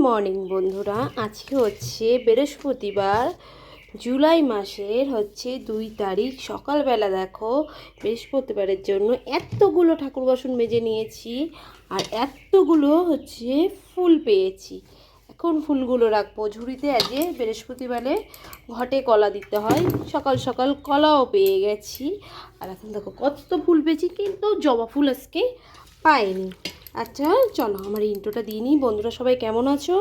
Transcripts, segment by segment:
Morning বন্ধুরা, আজকে হচ্ছে বৃহস্পতিবার, জুলাই মাসের 2 তারিখ। সকালবেলা দেখো, বৃহস্পতিবারের জন্য এতগুলো ঠাকুর বাসন মেজে নিয়েছি আর এতগুলো ফুল পেয়েছি। এখন ফুলগুলো রাখবো ঝুড়িতে। আজ বৃহস্পতিবারে ঘটে কলা দিতে হয়, সকাল সকাল কলাও পেয়ে গেছি। আর এখন দেখো কত ফুল পেয়েছি, কিন্তু জবা ফুল আজকে পাইনি। আচ্ছা চলো আমার ইন্ট্রোটা দিয়ে নিই। বন্ধুরা সবাই কেমন আছো?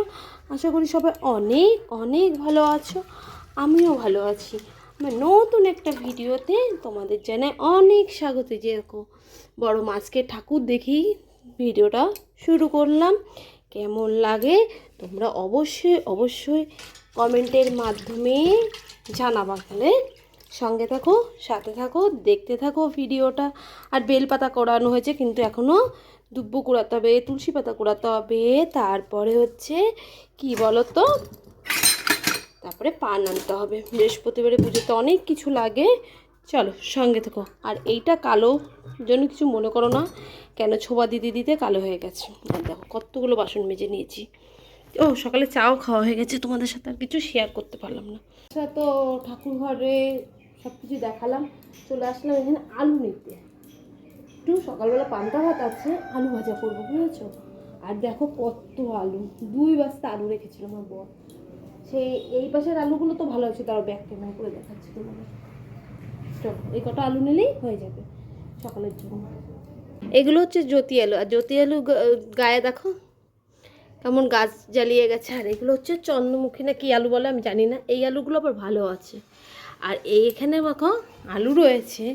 আশা করি সবাই অনেক অনেক ভালো আছো। আমিও ভালো আছি। আমার নতুন একটা ভিডিওতে তোমাদের জানাই অনেক স্বাগত। যেরকম বড় মাছকে ঠাকুর দেখি ভিডিওটা শুরু করলাম। কেমন লাগে তোমরা অবশ্যই অবশ্যই কমেন্টের মাধ্যমে জানাবা। তাহলে সঙ্গে থাকো, সাথে থাকো, দেখতে থাকো ভিডিওটা। আর বেলপাতা কোড়ানো হয়েছে, কিন্তু এখনও দুব্বো কুড়াতে হবে, তুলসী পাতা কুড়াতে হবে, তারপরে কি বলো তো, তারপরে পান আনতে হবে। বৃহস্পতিবারে পুজোতে অনেক কিছু লাগে। চলো সঙ্গে থাকো। আর এইটা কালো জন্য কিছু মনে করো না, কেন ছোবা দিতে দিতে কালো হয়ে গেছে। আর দেখো কতগুলো বাসন মেজে নিয়েছি। ও সকালে চাও খাওয়া হয়ে গেছে, তোমাদের সাথে আর কিছু শেয়ার করতে পারলাম না। আচ্ছা, তো ঠাকুর ঘরে সব কিছু দেখালাম। চলে আসলাম এখানে আলু নিতে। একটু সকালবেলা পান্তা ভাত আছে, আলু ভাজা করবো, বুঝেছো? আর দেখো কত আলু, 2 বস্তা আলু রেখেছিল আমার বর। সেই এই পাশের আলুগুলো তো ভালো আছে, তারও ব্যাগ ক্যামেরা করে দেখাচ্ছি তোমাদের। চলো এই কটা আলু নিলেই হয়ে যাবে সকালের জন্য। এগুলো জ্যোতি আলু। আর জ্যোতি আলু গায়ে দেখো কেমন গাছ জ্বালিয়ে গেছে। আর এগুলো চন্দ্রমুখী না কি আলু বলে আমি জানি না। এই আলুগুলো আবার ভালো আছে। আর এইখানে দেখো আলু রয়েছে।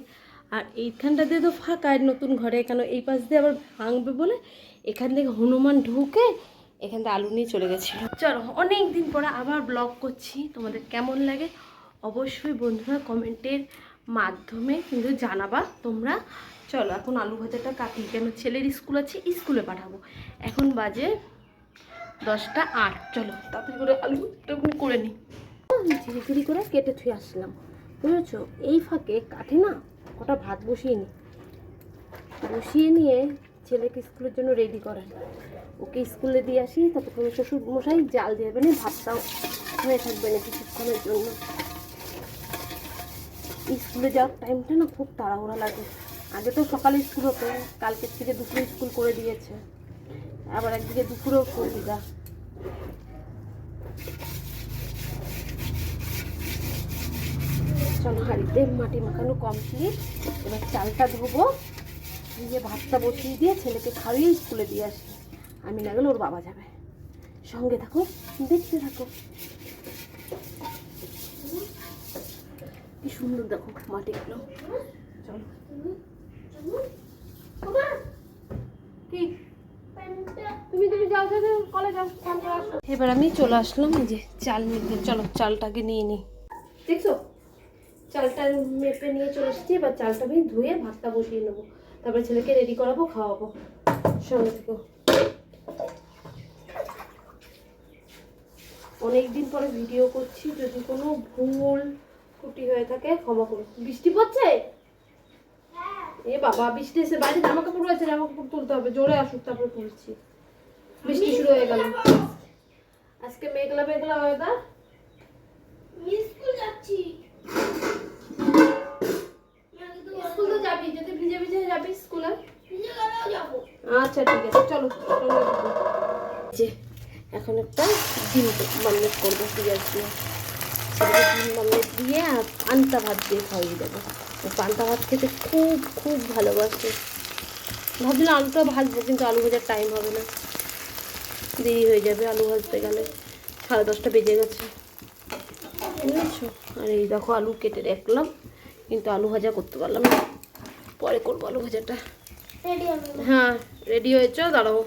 আর এইখানটা দিয়ে তো ফাঁকা, নতুন ঘরে, কেন এই পাশ দিয়ে আবার ভাঙবে বলে এখান থেকে হনুমান ঢুকে এখান থেকে আলু নিয়ে চলে গেছিল। চলো অনেক দিন পরে আবার ব্লগ করছি, তোমাদের কেমন লাগে অবশ্যই বন্ধুরা কমেন্টের মাধ্যমে কিন্তু জানাবা তোমরা। চলো এখন আলু ভাজাটা কাটি, কেন ছেলের স্কুল আছে, স্কুলে পাঠাবো। এখন বাজে 10টা 8। চলো তাড়াতাড়ি করে আলুটা করে নিই। ধীরে ধীরে করে কেটে থুয়ে আসলাম, বুঝেছো? এই ফাঁকে কাঠে না কটা ভাত বসিয়ে নিয়ে ছেলেকে স্কুলের জন্য রেডি করাই। ওকে স্কুলে দিয়ে আসি, তারপর তোমার শ্বশুর মশাই জাল দিয়ে দেবেন, ভাতটাও হয়ে থাকবে না কিছুক্ষণের জন্য। স্কুলে যাওয়ার টাইমটা না খুব তাড়াহুড়া লাগে। আগে তো সকালে স্কুল হতো, কালকের থেকে দুপুরে স্কুল করে দিয়েছে, আবার একদিকে দুপুরেও সুবিধা। চলো হাঁড়িতে মাটি মাখানো কমপ্লিট। এবার চালটা ধোবো, দিয়ে ভাতটা বসিয়ে দিয়ে ছেলেকে খাইয়ে স্কুলে দিয়ে আসি। আমি না গেলে ওর বাবা যাবে। সঙ্গে থাকো, দেখতে থাকো। কি সুন্দর দেখো মাটিগুলো। চলো তুমি যাও, কলে যাও। এবার আমি চলে আসলাম এই যে চাল নিতে। চলো চালটাকে নিয়ে নিই। দেখছো চালটা মেপে নিয়ে চলে এসেছি। এবার চালটা আমি ধুয়ে ভাতটা বসিয়ে নেবো, তারপরে ছেলেকে রেডি করাবো, খাওয়াবো। সঙ্গে থেকো। অনেকদিন পরে ভিডিও করছি, যদি কোনো ভুল ত্রুটি হয়ে থাকে ক্ষমা করো। বৃষ্টি পড়ছে? এ বাবা, বৃষ্টি এসে বাইরে জামা কাপড় রয়েছে, জামা কাপড় তুলতে হবে, জোরে আসুক তারপরে তুলছি। বৃষ্টি শুরু হয়ে গেল। আজকে মেঘলা মেঘলা ওয়েদার। স্কুল যাচ্ছি। স্কুল তো যাবি, যদি ভিজে ভিজে যাবি স্কুলে? আচ্ছা ঠিক আছে, চলো। এখন একটা ডিম মামলেট করবো, পেঁয়াজ দিয়ে। ডিম মামলেট দিয়ে আর পান্তা ভাত দিয়ে খাইয়ে দেবো। পান্তা ভাত খেতে খুব খুব ভালোবাসে। ভাবছিলাম আলুটা ভাজবো, কিন্তু আলু ভাজার টাইম হবে না, দেরি হয়ে যাবে আলু ভাজতে গেলে। 10:30 বেজে গেছে, বুঝেছো? আর এই দেখো আলু কেটে রাখলাম, কিন্তু আলু ভাজা করতে পারলাম না। পরে করবো আলু ভাজাটা। হ্যাঁ রেডি হয়েছ, দাঁড়াবো।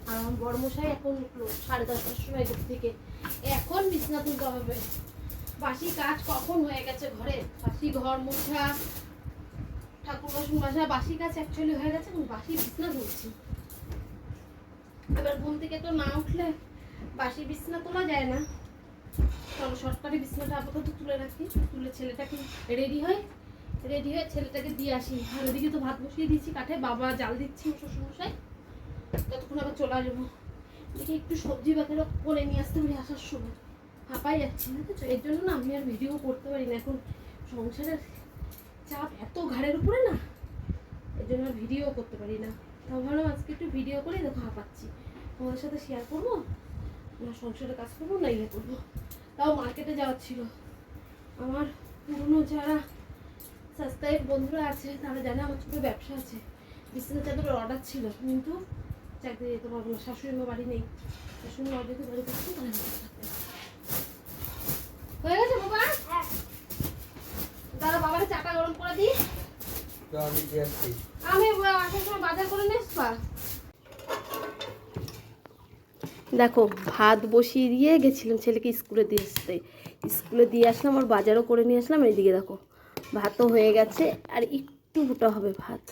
আর আমার বড় মশাই এখন উঠলো 10:30টার সময় থেকে। এখন বিছানা তুলতে হবে। বাসি কাজ কখন হয়ে গেছে ঘরে, বাসি ঘর মোছা, ঠাকুর বাসন মাজা, বাসি কাজ অ্যাকচুয়ালি হয়ে গেছে। বাসি বিছানা তুলছি। এবার ঘুম থেকে তো না উঠলে বাসি বিছানা তোলা যায় না। চলো সরকারি বিছানাটা আপাতত তুলে রাখি, তুলে ছেলেটাকে রেডি হয়ে ছেলেটাকে দিয়ে আসি। আর ওদিকে তো ভাত বসিয়ে দিচ্ছি কাঠে, বাবা জাল দিচ্ছি শ্বশুরমশাই, ততক্ষণ আবার চলে আসবো। দেখি একটু সবজি বাজারও করে নিয়ে আসতে পারি আসার সময়, হাঁপাই যাচ্ছি না তো, এর জন্য না আমি আর ভিডিও করতে পারি না এখন, সংসারের চাপ এত ঘাড়ের উপরে না, এর জন্য আর ভিডিও করতে পারি না। তাও ভাবলাম আজকে একটু ভিডিও করে দেখো হাঁপাচ্ছি, তোমাদের সাথে শেয়ার করবো, না সংসারে কাজ করবো না ইয়ে করবো। তাও মার্কেটে যাওয়ার ছিল, আমার পুরনো যারা সাবস্ক্রাইব বন্ধুরা আছে তারা জানে আমার ছোটো ব্যবসা আছে, বিছানা চাদরের অর্ডার ছিল, কিন্তু চাকরি যেতে পারবো না, শাশুড়ি মা বাড়ি নেই, শাশুড়ি মা যেতে বাড়ি করছে তাহলে হয়ে গেছে বাবা। দাদা বাবার চাটা গরম করে দিই, আমি আসার সময় বাজার করে নিয়ে আসবা। দেখো ভাত বসিয়ে দিয়ে গেছিলাম ছেলেকে স্কুলে দিয়ে আসতে, স্কুলে দিয়ে আসলাম আর বাজারও করে নিয়ে আসলাম। এইদিকে দেখো ভাতও হয়ে গেছে, আর একটু গোটা হবে ভাত,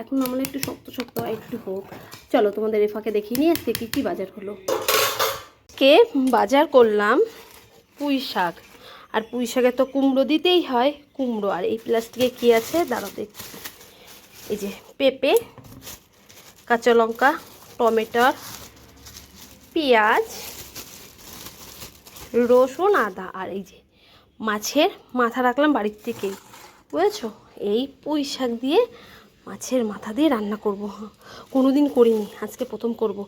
এখন আমরা একটু শক্ত শক্ত একটু হোক। চলো তোমাদের এই ফাঁকে দেখিয়ে নিয়ে আজকে কী কী বাজার হলো। কে বাজার করলাম পুঁই শাক, আর পুঁই শাকে তো কুমড়ো দিতেই হয়, কুমড়ো। আর এই প্লাস্টিকে কী আছে দাঁড়াও দেখি, এই যে পেঁপে, কাঁচা লঙ্কা, টমেটোর, পেঁয়াজ, রসুন, আদা, আর এই যে মাছের মাথা রাখলাম বাড়ির থেকেই, বুঝেছো? এই পুঁই শাক দিয়ে মাছের মাথা দিয়ে রান্না করব, কোনো দিন করিনি, আজকে প্রথম করব।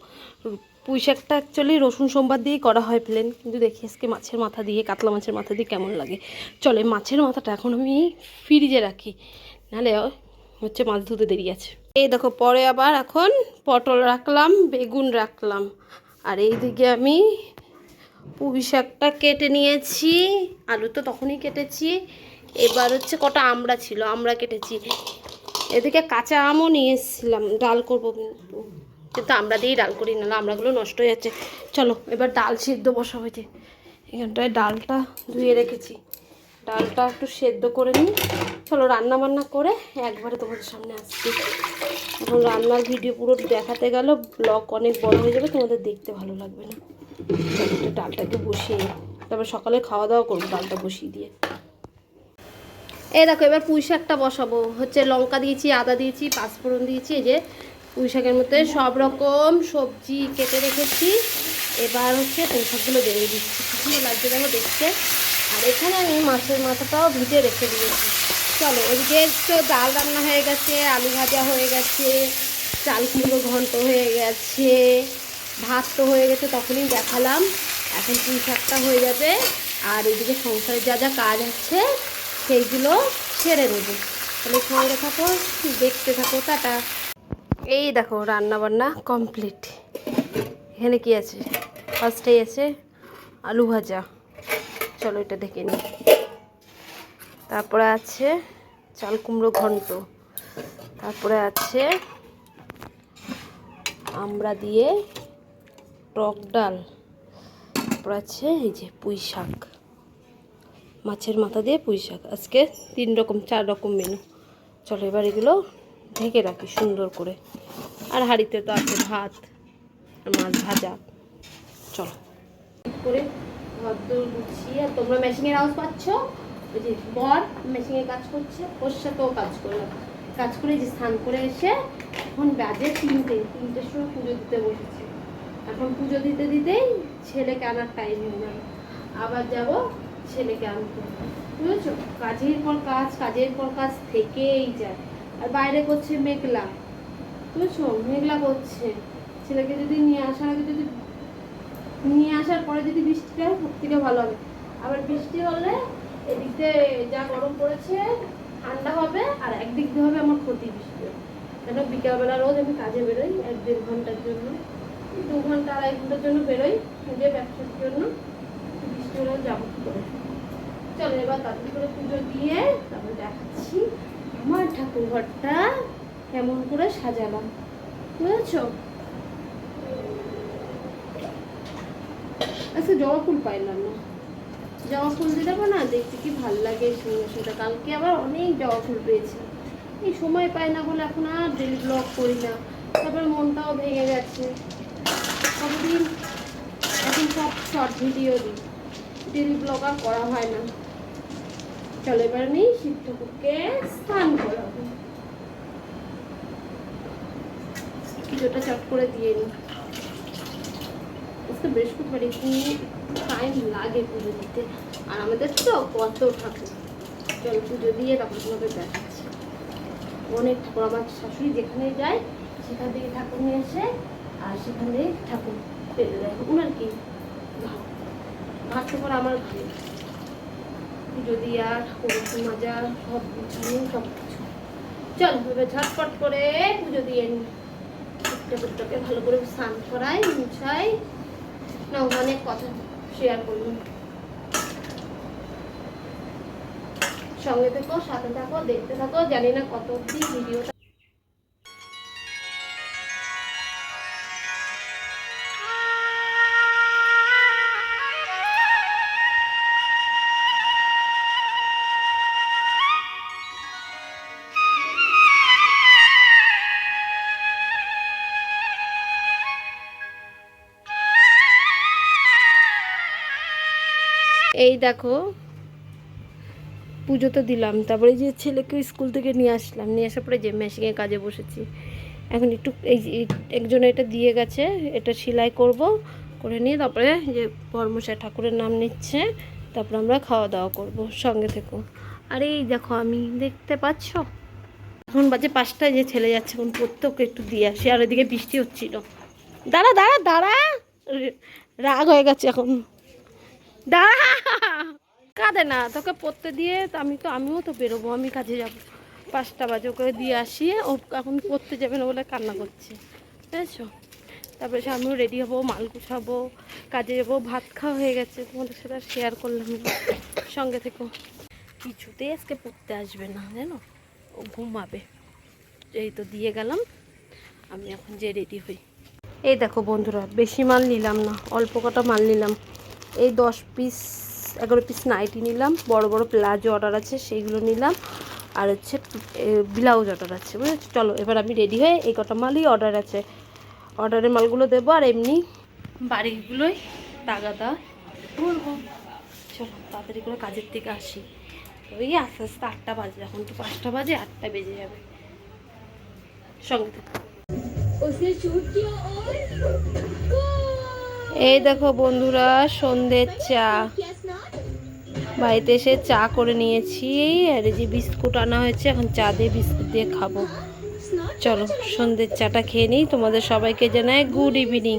পুঁই শাকটা অ্যাকচুয়ালি রসুন সোমবার দিয়েই করা হয় প্লেন, কিন্তু দেখি আজকে মাছের মাথা দিয়ে, কাতলা মাছের মাথা দিয়ে কেমন লাগে। চলে মাছের মাথাটা এখন আমি ফ্রিজে রাখি, নাহলে হচ্ছে মাছ ধুতে দেরি আছে। এই দেখো পরে আবার এখন পটল রাখলাম, বেগুন রাখলাম, আর এইদিকে আমি পুঁই শাকটা কেটে নিয়েছি, আলু তো তখনই কেটেছি। এবার হচ্ছে কটা আমড়া ছিল, আমড়া কেটেছি। এদিকে কাঁচা আমও নিয়ে এসেছিলাম, ডাল করবো, কিন্তু আমরা দিয়েই ডাল করি, না আমড়াগুলো নষ্ট হয়ে যাচ্ছে। চলো এবার ডাল সিদ্ধ বসা হয়েছে, এখানটায় ডালটা ধুয়ে রেখেছি, ডালটা একটু সেদ্ধ করে নিই। চলো রান্না বান্না করে একবারে তোমাদের সামনে আসছি। এখন রান্নার ভিডিও পুরো দেখাতে গেল ব্লগ অনেক বড় হয়ে যাবে, তোমাদের দেখতে ভালো লাগবে না। ডালটাকে বসিয়ে তারপর সকালে খাওয়া দাওয়া করবো ডালটা বসিয়ে দিয়ে। এই দেখো এবার পুঁই শাকটা বসাবো, হচ্ছে লঙ্কা দিয়েছি, আদা দিয়েছি, পাঁচফোড়ন দিয়েছি, এই যে পুঁই শাকের মধ্যে সব রকম সবজি কেটে রেখেছি। এবার হচ্ছে পুঁই শাকগুলো দিয়ে দিচ্ছি, কি সুন্দর লাগছে দেখো দেখতে। আর এখানে আমি মাছের মাথাটাও ভিজে রেখে দিয়েছি। চলো ওইদিকে তো ডাল রান্না হয়ে গেছে, আলু ভাজা হয়ে গেছে, চাল কুমড়ো ঘন্ট হয়ে গেছে, ভাত তো হয়ে গেছে তখনই দেখালাম। এখন পুঁই শাকটা হয়ে যাবে, আর এদিকে সংসারে যা যা কাজ আছে সেইগুলো সেরে নেবো। তাহলে সঙ্গে থাকো, দেখতে থাকো, টাটা। এই দেখো রান্না বান্না কমপ্লিট। এখানে কি আছে, ফার্স্টেই আছে আলু ভাজা, চলো এটা দেখে নিই। তারপরে আছে চাল কুমড়ো ঘন্ট, তারপরে আছে আমড়া দিয়ে টক ডাল, তারপর আছে এই যে পুঁই শাক, মাছের মাথা দিয়ে পুঁই শাক। আজকে 4 রকম মেনু। চলো এবার এগুলো ঢেকে রাখি সুন্দর করে। আর হাঁড়িতে তো আছে ভাত আর মাছ ভাজা। চলো করে ঘর দৌড় গুছিয়ে, আর তোমরা মেশিনের আওয়াজ পাচ্ছ, ওই যে বর মেশিনে কাজ করছে, ওর সাথেও কাজ করলাম, কাজ করে যে স্নান করে এসে এখন বাজে 3টের সময় পুজো দিতে বসেছি। এখন পুজো দিতে দিতেই ছেলেকে আনার টাইম হয়ে গেল, আবার যাব ছেলেকে আনতে, বুঝেছো? কাজের পর কাজ থেকেই যায়। আর বাইরে করছে মেঘলা, বুঝেছো? মেঘলা করছে। ছেলেকে যদি নিয়ে আসার পরে যদি বৃষ্টিটা হয় সব থেকে ভালো হবে। আবার বৃষ্টি হলে এদিকে যা গরম পড়েছে ঠান্ডা হবে, আর একদিক দিয়ে হবে আমার ক্ষতি বৃষ্টি। কেন বিকালবেলা রোজ আমি কাজে বেরোই 1-1.5 ঘন্টার জন্য, 2 ঘন্টা 2.5 ঘন্টার জন্য বেরোই নিজের ব্যবসার জন্য, বৃষ্টি হলেও যাবো কি করে। চলো এবার তাড়াতাড়ি করে পুজো দিয়ে তারপরে দেখাচ্ছি আমার ঠাকুর ঘরটা কেমন করে সাজালাম, বুঝেছো? আচ্ছা জবা ফুল পাইলাম না, জবা ফুল দিয়ে দেবো না, দেখতে কি ভালো লাগে সুন্দর সুন্দর। কালকে আবার অনেক জবা ফুল পেয়েছি, এই সময় পাই না বলে এখন আর ডেলি ব্লগ করি না, তারপরে মনটাও ভেঙে গেছে। কতদিন এখন সব শর্ট ভিডিও দিই, ডেলি ব্লগ আর করা হয় না। চলো এবার আমি শিব ঠাকুরকে স্নান করাবো, কিছুটা চট করে দিয়ে নিই। তো বৃহস্পতিবার একটু টাইম লাগে পুজো দিতে, আর আমাদের তো কত ঠাকুর। চলো পুজো দিয়ে তারপর তোমাদের দেখাচ্ছি। অনেক ঠাকুর, আমার শাশুড়ি যেখানে যায় সেখান থেকে ঠাকুর নিয়ে আসে, আর সেখান থেকে ঠাকুর পেতে দেয়। ওনার কি ভাত তো করে আমার ভালো, পুজো দিয়া ঠাকুর মজা সব গুছানো সব কিছু। চল এবার ঝটপট করে পুজো দিয়ে নি, ঠাকুরটাকে ভালো করে স্নান করাই মুছাই না। অনেক কথা শেয়ার করলাম, সঙ্গে থেকো, সাথে থাকো, দেখতে থাকো। জানি না কত অব্দি ভিডিওটা। এই দেখো পুজো তো দিলাম, তারপরে যে ছেলেকে স্কুল থেকে নিয়ে আসলাম, নিয়ে আসার পরে যে মেশিনের কাজে বসেছি। এখন একটু এই একজন এটা দিয়ে গেছে, এটা সেলাই করব, করে নিয়ে তারপরে যে বর্মশাই ঠাকুরের নাম নিচ্ছে, তারপর আমরা খাওয়া দাওয়া করব। সঙ্গে থেকো। আর এই দেখো আমি দেখতে পাচ্ছ এখন বাজে 5টায়, যে ছেলে যাচ্ছে এখন পড়তে, ওকে একটু দিয়ে আসি। আর ওইদিকে বৃষ্টি হচ্ছিল। দাঁড়া দাঁড়া দাঁড়া, রাগ হয়ে গেছে এখন, দাঁড়া। কাঁদে না, তোকে পড়তে দিয়ে আমিও তো বেরোবো, আমি কাজে যাব। 5টা বাজে, ওকে দিয়ে আসি। ও এখন পড়তে যাবে না বলে কান্না করছে, বুঝেছো? তারপরে সে আমিও রেডি হবো, মাল গুছাবো, কাজে যাবো। ভাত খাওয়া হয়ে গেছে, তোমাদের সাথে শেয়ার করলাম। সঙ্গে থেকো। কিছুতেই আজকে পড়তে আসবে না জানো, ও ঘুমাবে। এই তো দিয়ে গেলাম, আমি এখন যে রেডি হই। এই দেখো বন্ধুরা, বেশি মাল নিলাম না, অল্প কটা মাল নিলাম। এই 10 পিস 11 পিস নাইটি নিলাম, বড় বড় প্লাজো অর্ডার আছে সেইগুলো নিলাম, আর হচ্ছে ব্লাউজ অর্ডার আছে, বুঝেছো? চলো এবার আমি রেডি হয়ে, এই কটা মালই অর্ডার আছে, অর্ডারের মালগুলো দেবো, আর এমনি বাড়িগুলোই তাগাদা বলবো। চলো তাড়াতাড়ি করে কাজের থেকে আসি। ওই আস্তে আস্তে 8টা বাজে, এখন তো 5টা বাজে, 8টা বেজে যাবে। সঙ্গে থেকে। এই দেখো বন্ধুরা, সন্ধ্যের চা, বাড়িতে এসে চা করে নিয়েছি। আর এই যে বিস্কুট আনা হয়েছে, এখন চা দিয়ে বিস্কুট দিয়ে খাবো। চলো সন্ধ্যের চাটা খেয়ে নিই। তোমাদের সবাইকে জানাই গুড ইভিনিং।